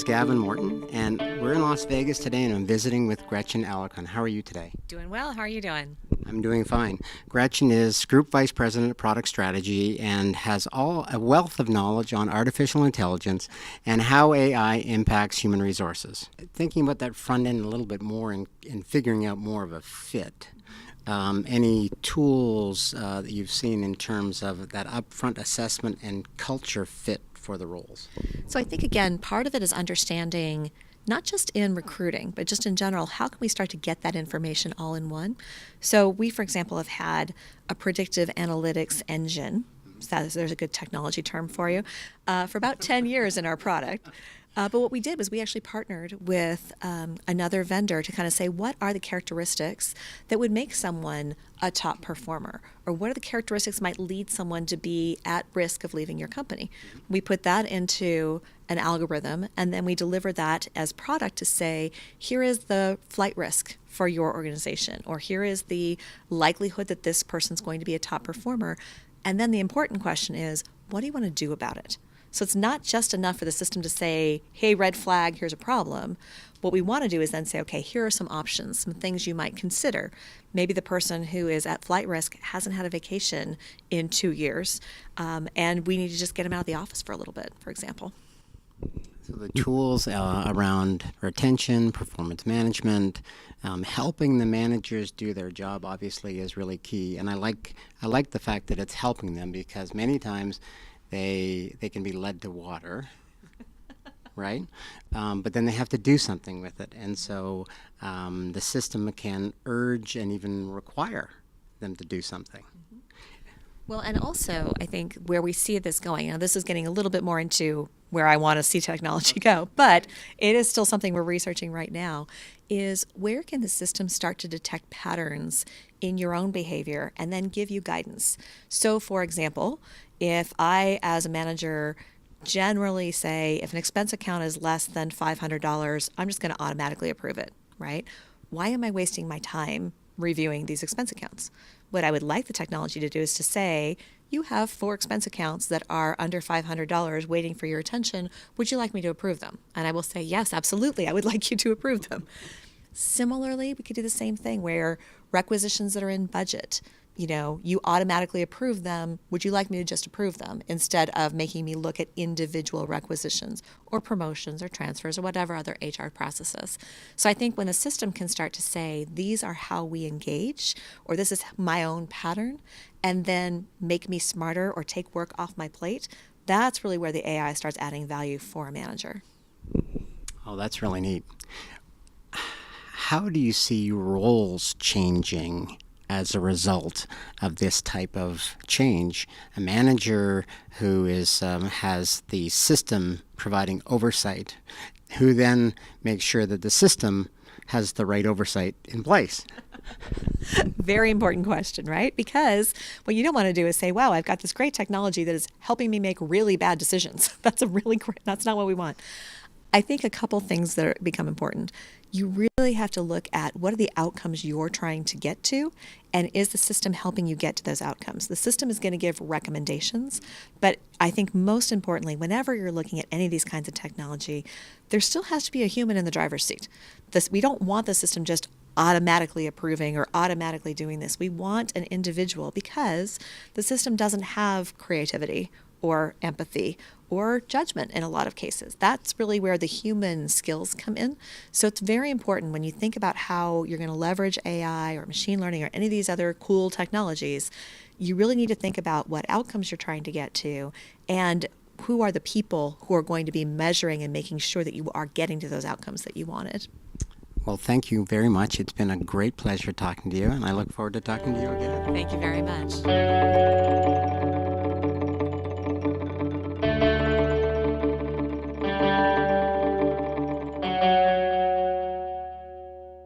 Gavin Morton, and we're in Las Vegas today, and I'm visiting with Gretchen Alarcon. How are you today? Doing well. How are you doing? I'm doing fine. Gretchen is Group Vice President of Product Strategy and has a wealth of knowledge on artificial intelligence and how AI impacts human resources. Thinking about that front end a little bit more and figuring out more of a fit. Any tools that you've seen in terms of that upfront assessment and culture fit for the roles? So I think, again, part of it is understanding, not just in recruiting, but just in general, how can we start to get that information all in one? So we, for example, have had a predictive analytics engine, so there's a good technology term for you, for about 10 years in our product. But what we did was we actually partnered with another vendor to kind of say, what are the characteristics that would make someone a top performer? Or what are the characteristics that might lead someone to be at risk of leaving your company? We put that into an algorithm, and then we deliver that as product to say, here is the flight risk for your organization, or here is the likelihood that this person's going to be a top performer. And then the important question is, what do you want to do about it? So it's not just enough for the system to say, hey, red flag, here's a problem. What we want to do is then say, okay, here are some options, some things you might consider. Maybe the person who is at flight risk hasn't had a vacation in 2 years, and we need to just get them out of the office for a little bit, for example. So the tools around retention, performance management, helping the managers do their job obviously is really key. And I like the fact that it's helping them, because many times they can be led to water, right? But then they have to do something with it. And so the system can urge and even require them to do something. Well, and also, I think where we see this going, now this is getting a little bit more into where I want to see technology go, but it is still something we're researching right now, is where can the system start to detect patterns in your own behavior and then give you guidance? So, for example, if I, as a manager, generally say if an expense account is less than $500, I'm just going to automatically approve it, right? Why am I wasting my time reviewing these expense accounts? What I would like the technology to do is to say, you have 4 expense accounts that are under $500 waiting for your attention. Would you like me to approve them? And I will say, yes, absolutely. I would like you to approve them. Similarly, we could do the same thing where requisitions that are in budget, you automatically approve them. Would you like me to just approve them instead of making me look at individual requisitions or promotions or transfers or whatever other HR processes? So I think when the system can start to say, these are how we engage, or this is my own pattern, and then make me smarter or take work off my plate, that's really where the AI starts adding value for a manager. Oh, that's really neat. How do you see roles changing as a result of this type of change? A manager who has the system providing oversight, who then makes sure that the system has the right oversight in place. Very important question, right? Because what you don't want to do is say, wow, I've got this great technology that is helping me make really bad decisions. That's not what we want. I think a couple things that become important. You really have to look at what are the outcomes you're trying to get to, and is the system helping you get to those outcomes? The system is going to give recommendations, but I think most importantly, whenever you're looking at any of these kinds of technology, there still has to be a human in the driver's seat. We don't want the system just automatically approving or automatically doing this. We want an individual, because the system doesn't have creativity or empathy or judgment in a lot of cases. That's really where the human skills come in. So it's very important when you think about how you're going to leverage AI or machine learning or any of these other cool technologies, you really need to think about what outcomes you're trying to get to and who are the people who are going to be measuring and making sure that you are getting to those outcomes that you wanted. Well, thank you very much. It's been a great pleasure talking to you, and I look forward to talking to you again. Thank you very much.